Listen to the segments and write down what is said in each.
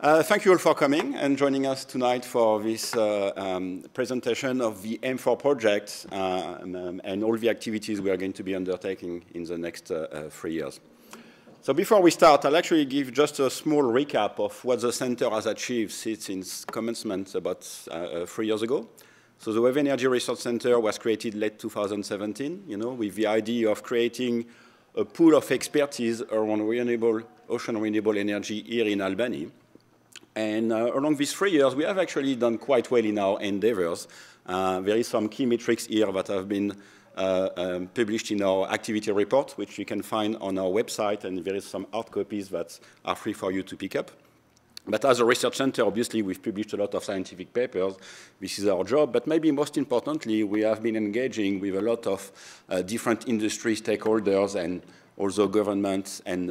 Thank you all for coming and joining us tonight for this presentation of the M4 project and all the activities we are going to be undertaking in the next 3 years. So before we start, I'll actually give just a small recap of what the center has achieved since its commencement about 3 years ago. So the Wave Energy Research Center was created late 2017, with the idea of creating a pool of expertise around ocean renewable energy here in Albany. And along these 3 years, we have actually done quite well in our endeavors. There is some key metrics here that have been published in our activity report, which you can find on our website, and there is some hard copies that are free for you to pick up. But as a research center, obviously, we've published a lot of scientific papers. This is our job. But maybe most importantly, we have been engaging with a lot of different industry stakeholders and also governments and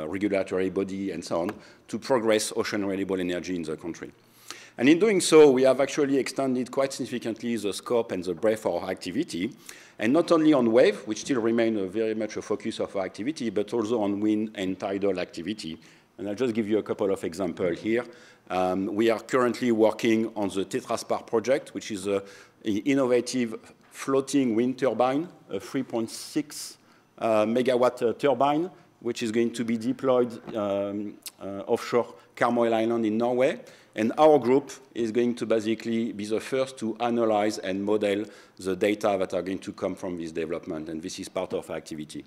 regulatory body and so on to progress ocean renewable energy in the country. And in doing so, we have actually extended quite significantly the scope and the breadth of our activity, and not only on wave, which still remain very much a focus of our activity, but also on wind and tidal activity. And I'll just give you a couple of examples here. We are currently working on the TetraSpar project, which is an innovative floating wind turbine, a 3.6 megawatt turbine, which is going to be deployed offshore Karmøy Island in Norway. And our group is going to basically be the first to analyze and model the data that are going to come from this development, and this is part of our activity.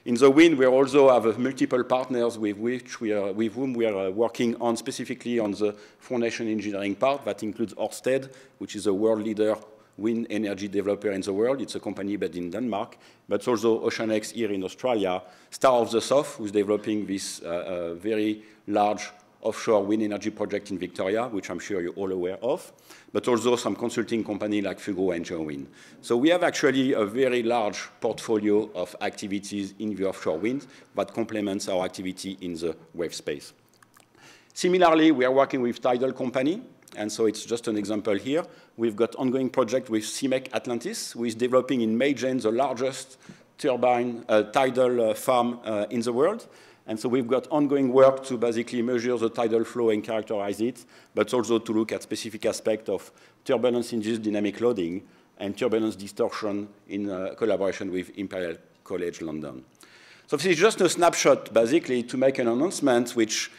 In the wind, we also have multiple partners with whom we are working on specifically on the foundation engineering part. That includes Ørsted, which is a world leader wind energy developer in the world. It's a company based in Denmark, but also OceanX here in Australia, Star of the South, who's developing this very large offshore wind energy project in Victoria, which I'm sure you're all aware of, but also some consulting company like Fugro and GeoWind. So we have actually a very large portfolio of activities in the offshore wind that complements our activity in the wave space. Similarly, we are working with tidal company, and so it's just an example here. We've got ongoing project with CIMEC Atlantis, who is developing in Maygen the largest tidal farm in the world. And so we've got ongoing work to basically measure the tidal flow and characterize it, but also to look at specific aspects of turbulence-induced dynamic loading and turbulence distortion in collaboration with Imperial College London. So this is just a snapshot, basically, to make an announcement which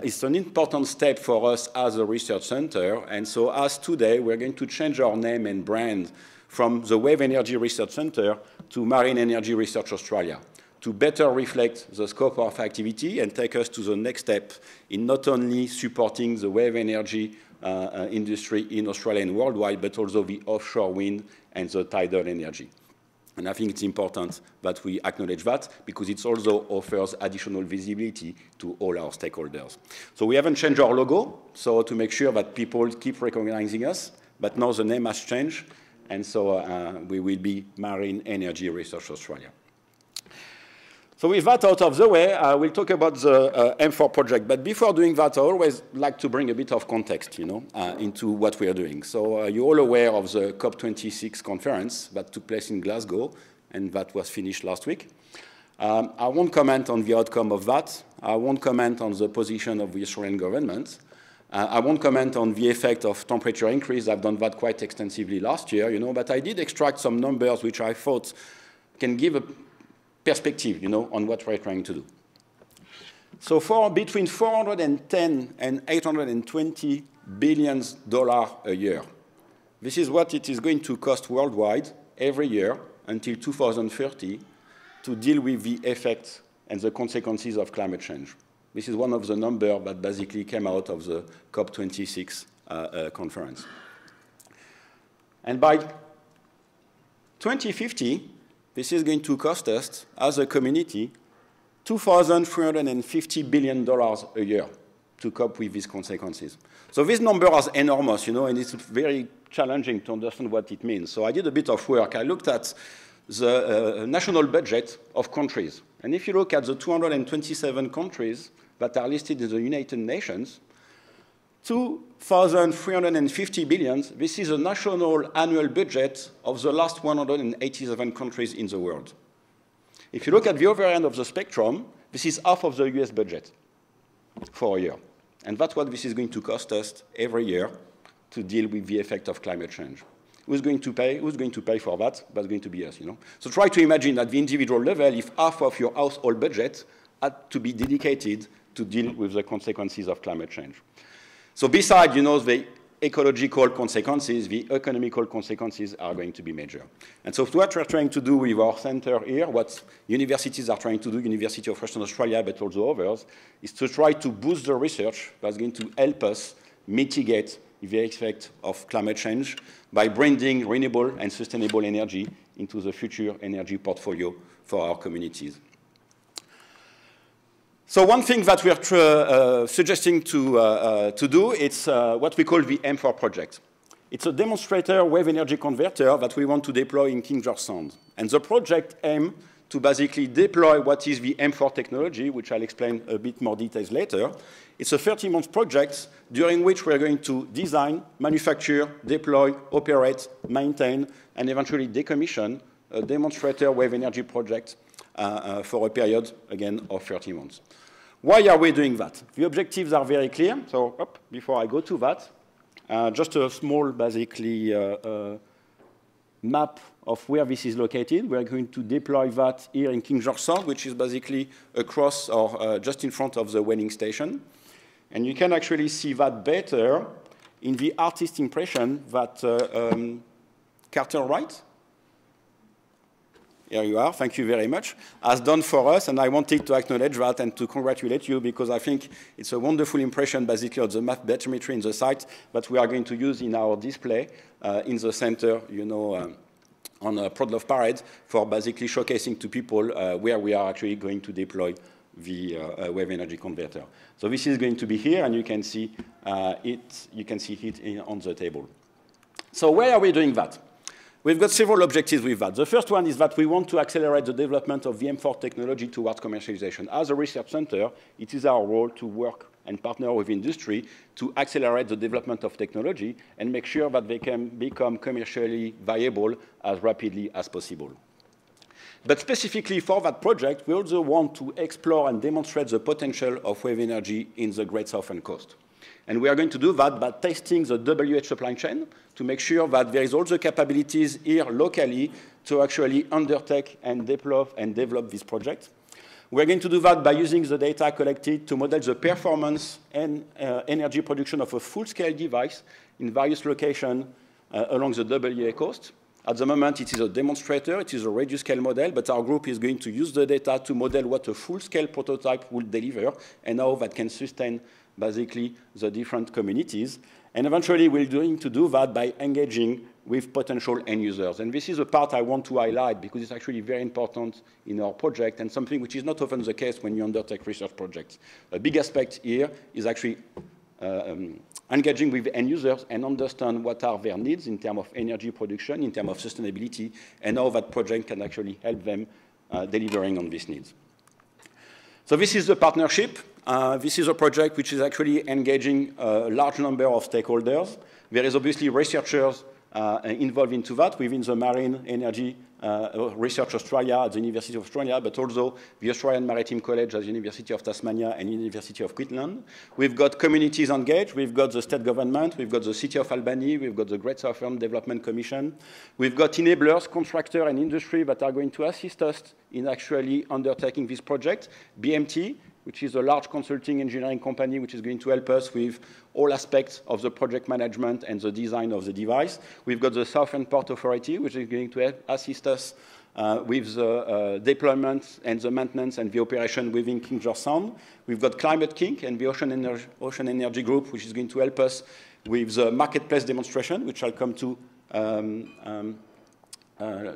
is an important step for us as a research center. And so as today, we're going to change our name and brand from the Wave Energy Research Center to Marine Energy Research Australia, to better reflect the scope of activity and take us to the next step in not only supporting the wave energy industry in Australia and worldwide, but also the offshore wind and the tidal energy. And I think it's important that we acknowledge that because it also offers additional visibility to all our stakeholders. So we haven't changed our logo, so to make sure that people keep recognizing us, but now the name has changed, and so we will be Marine Energy Research Australia. So with that out of the way, we'll talk about the M4 project. But before doing that, I always like to bring a bit of context, into what we are doing. So you're all aware of the COP26 conference that took place in Glasgow, and that was finished last week. I won't comment on the outcome of that. I won't comment on the position of the Australian government. I won't comment on the effect of temperature increase. I've done that quite extensively last year, but I did extract some numbers which I thought can give a perspective, on what we're trying to do. So for between 410 and 820 billion a year, this is what it is going to cost worldwide every year until 2030 to deal with the effects and the consequences of climate change. This is one of the numbers that basically came out of the COP26 conference. And by 2050, this is going to cost us, as a community, $2,350 billion a year to cope with these consequences. So this number is enormous, and it's very challenging to understand what it means. So I did a bit of work. I looked at the national budget of countries. And if you look at the 227 countries that are listed in the United Nations, 2,350 billion, this is a national annual budget of the last 187 countries in the world. If you look at the other end of the spectrum, this is half of the US budget for a year. And that's what this is going to cost us every year to deal with the effect of climate change. Who's going to pay? Who's going to pay for that? That's going to be us, you know. So try to imagine at the individual level if half of your household budget had to be dedicated to deal with the consequences of climate change. So besides, you know, the ecological consequences, the economical consequences are going to be major. And so what we're trying to do with our center here, what universities are trying to do, University of Western Australia, but also others, is to try to boost the research that's going to help us mitigate the effect of climate change by bringing renewable and sustainable energy into the future energy portfolio for our communities. So one thing that we're suggesting to do, it's what we call the M4 project. It's a demonstrator wave energy converter that we want to deploy in King George Sound. And the project aims to basically deploy what is the M4 technology, which I'll explain a bit more details later. It's a 30-month project during which we're going to design, manufacture, deploy, operate, maintain, and eventually decommission a demonstrator wave energy project for a period, again, of 30 months. Why are we doing that? The objectives are very clear. So before I go to that, just a small, basically, map of where this is located. We're going to deploy that here in King George Sound, which is basically across or just in front of the whaling station. And you can actually see that better in the artist impression that Carter Wright, here you are, thank you very much, has done for us. And I wanted to acknowledge that and to congratulate you because I think it's a wonderful impression basically of the map bathymetry in the site that we are going to use in our display in the center, you know, on Prodlove Parade for basically showcasing to people where we are actually going to deploy the wave energy converter. So this is going to be here, and you can see it. You can see it on the table. So why are we doing that? We've got several objectives with that. The first one is that we want to accelerate the development of the M4 technology towards commercialization. As a research center, it is our role to work and partner with industry to accelerate the development of technology and make sure that they can become commercially viable as rapidly as possible. But specifically for that project, we also want to explore and demonstrate the potential of wave energy in the Great Southern Coast. And we are going to do that by testing the WH supply chain to make sure that there is all the capabilities here locally to actually undertake and develop this project. We're going to do that by using the data collected to model the performance and energy production of a full-scale device in various locations along the WA coast. At the moment, it is a demonstrator. It is a reduced-scale model, but our group is going to use the data to model what a full-scale prototype will deliver and how that can sustain basically the different communities. And eventually, we're going to do that by engaging with potential end users. And this is a part I want to highlight because it's actually very important in our project and something which is not often the case when you undertake research projects. A big aspect here is actually engaging with end users and understand what are their needs in terms of energy production, in terms of sustainability, and how that project can actually help them delivering on these needs. So this is the partnership. This is a project which is actually engaging a large number of stakeholders. There is obviously researchers involved into that within the Marine Energy Research Australia at the University of Australia, but also the Australian Maritime College at the University of Tasmania and University of Queensland. We've got communities engaged. We've got the state government. We've got the City of Albany. We've got the Great Southern Development Commission. We've got enablers, contractors, and industry that are going to assist us in actually undertaking this project. BMT, which is a large consulting engineering company which is going to help us with all aspects of the project management and the design of the device. We've got the Southern Port Authority, which is going to help assist us with the deployment and the maintenance and the operation within King George Sound. We've got Climate King and the Ocean Energy Group, which is going to help us with the marketplace demonstration, which I'll come to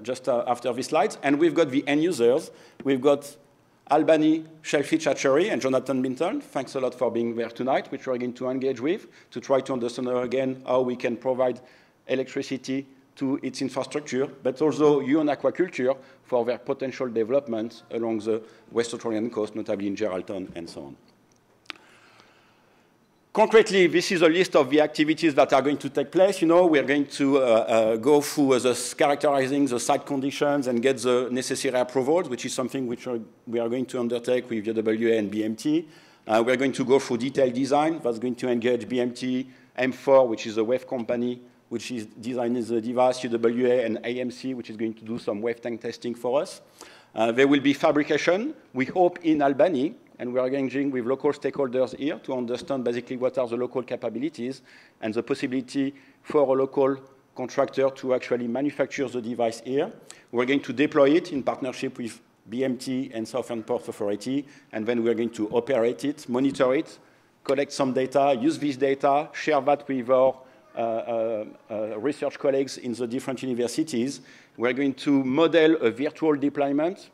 just after this slide. And we've got the end users. We've got Albany Shellfish Hatchery and Jonathan Minton, thanks a lot for being there tonight, which we're going to engage with to try to understand again how we can provide electricity to its infrastructure, but also Huon Aquaculture for their potential development along the West Australian coast, notably in Geraldton and so on. Concretely, this is a list of the activities that are going to take place. You know, we're going to go through characterizing the site conditions and get the necessary approvals, which is something which we are going to undertake with UWA and BMT. We're going to go through detailed design. That's going to engage BMT, M4, which is a wave company, which is designing the device, UWA, and AMC, which is going to do some wave tank testing for us. There will be fabrication, we hope, in Albany, and we are engaging with local stakeholders here to understand basically what are the local capabilities and the possibility for a local contractor to actually manufacture the device here. We're going to deploy it in partnership with BMT and Southern Port Authority, and then we're going to operate it, monitor it, collect some data, use this data, share that with our research colleagues in the different universities. We're going to model a virtual deployment,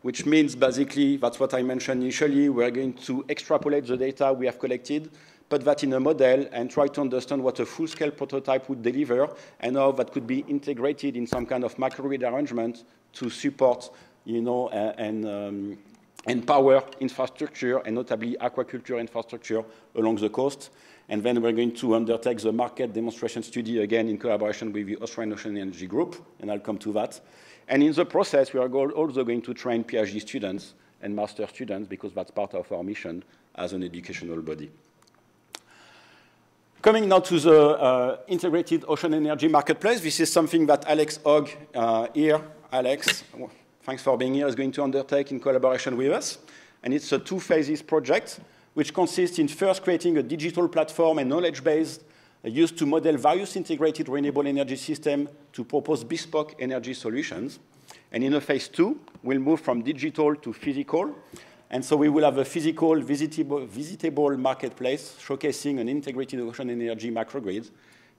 which means basically, that's what I mentioned initially, we're going to extrapolate the data we have collected, put that in a model, and try to understand what a full-scale prototype would deliver, and how that could be integrated in some kind of microgrid arrangement to support, you know, and power infrastructure, and notably aquaculture infrastructure along the coast. And then we're going to undertake the market demonstration study again in collaboration with the Australian Ocean Energy Group, and I'll come to that. And in the process, we are also going to train PhD students and master students, because that's part of our mission as an educational body. Coming now to the integrated ocean energy marketplace, this is something that Alex Hogg here, Alex, thanks for being here, is going to undertake in collaboration with us. And it's a two-phases project, which consists in first creating a digital platform and knowledge base used to model various integrated renewable energy systems to propose bespoke energy solutions. And in a phase two, we'll move from digital to physical. And so we will have a physical, visitable marketplace showcasing an integrated ocean energy microgrid,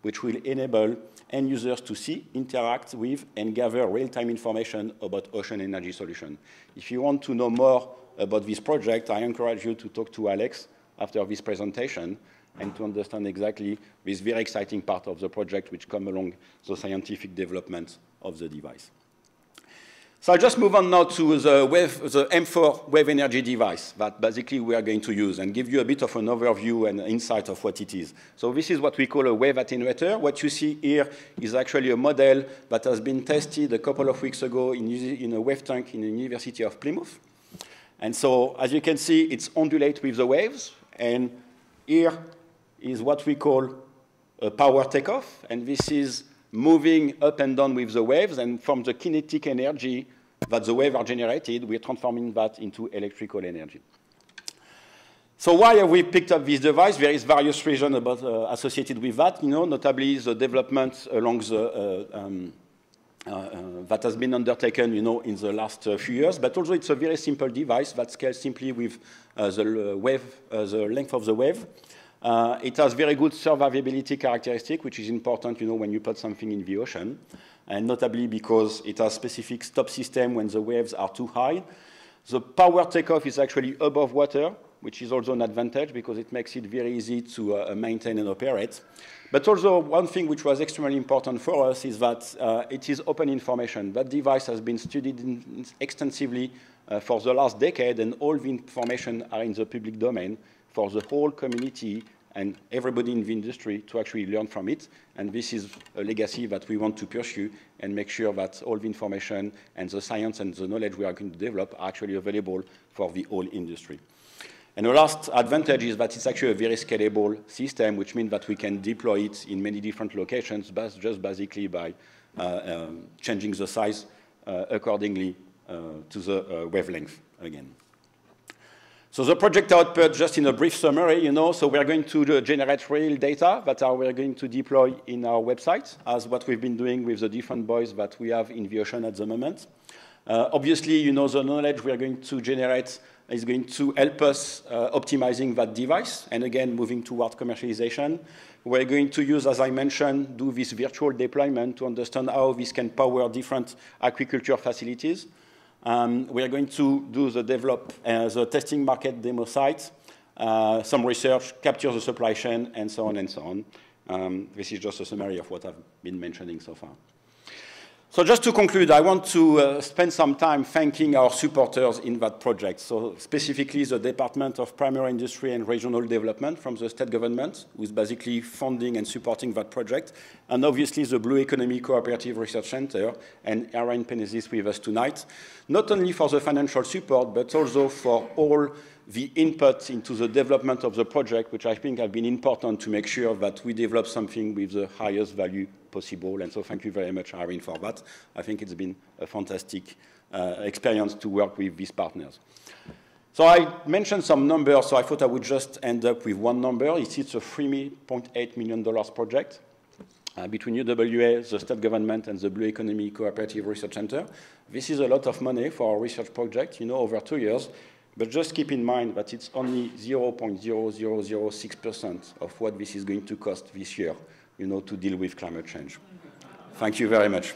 which will enable end users to see, interact with, and gather real-time information about ocean energy solutions. If you want to know more about this project, I encourage you to talk to Alex after this presentation and to understand exactly this very exciting part of the project which come along the scientific development of the device. So I'll just move on now to the M4 wave energy device that basically we are going to use and give you a bit of an overview and insight of what it is. So this is what we call a wave attenuator. What you see here is actually a model that has been tested a couple of weeks ago in a wave tank in the University of Plymouth. And so, as you can see, it's ondulate with the waves. And here is what we call a power takeoff. And this is moving up and down with the waves. And from the kinetic energy that the waves are generated, we're transforming that into electrical energy. So why have we picked up this device? There is various reasons associated with that, you know, notably the development along the that has been undertaken, you know, in the last few years. But also, it's a very simple device that scales simply with the length of the wave. It has very good survivability characteristic, which is important, you know, when you put something in the ocean, and notably because it has specific stop system when the waves are too high. The power takeoff is actually above water, which is also an advantage because it makes it very easy to maintain and operate. But also, one thing which was extremely important for us is that it is open information. That device has been studied extensively for the last decade, and all the information are in the public domain for the whole community and everybody in the industry to actually learn from it. And this is a legacy that we want to pursue and make sure that all the information and the science and the knowledge we are going to develop are actually available for the whole industry. And the last advantage is that it's actually a very scalable system, which means that we can deploy it in many different locations, but just basically by changing the size accordingly to the wavelength again. So the project output, just in a brief summary, you know, so we're going to generate real data that we're going to deploy in our website, as what we've been doing with the different buoys that we have in the ocean at the moment. Obviously, you know, the knowledge we are going to generate is going to help us optimizing that device, and again, moving toward commercialization. We're going to use, as I mentioned, do this virtual deployment to understand how this can power different aquaculture facilities. We are going to do the testing market demo site, some research, capture the supply chain, and so on and so on. This is just a summary of what I've been mentioning so far. So just to conclude, I want to spend some time thanking our supporters in that project. So specifically the Department of Primary Industry and Regional Development from the state government, who is basically funding and supporting that project. And obviously the Blue Economy Cooperative Research Center and Erin Penezis with us tonight, not only for the financial support, but also for all the input into the development of the project, which I think have been important to make sure that we develop something with the highest value possible. And so thank you very much, Irene, for that. I think it's been a fantastic experience to work with these partners. So I mentioned some numbers, so I thought I would just end up with one number. It's a $3.8 million project between UWA, the state government, and the Blue Economy Cooperative Research Center. This is a lot of money for a research project, you know, over 2 years. But just keep in mind that it's only 0.0006% of what this is going to cost this year, you know, to deal with climate change. Thank you very much.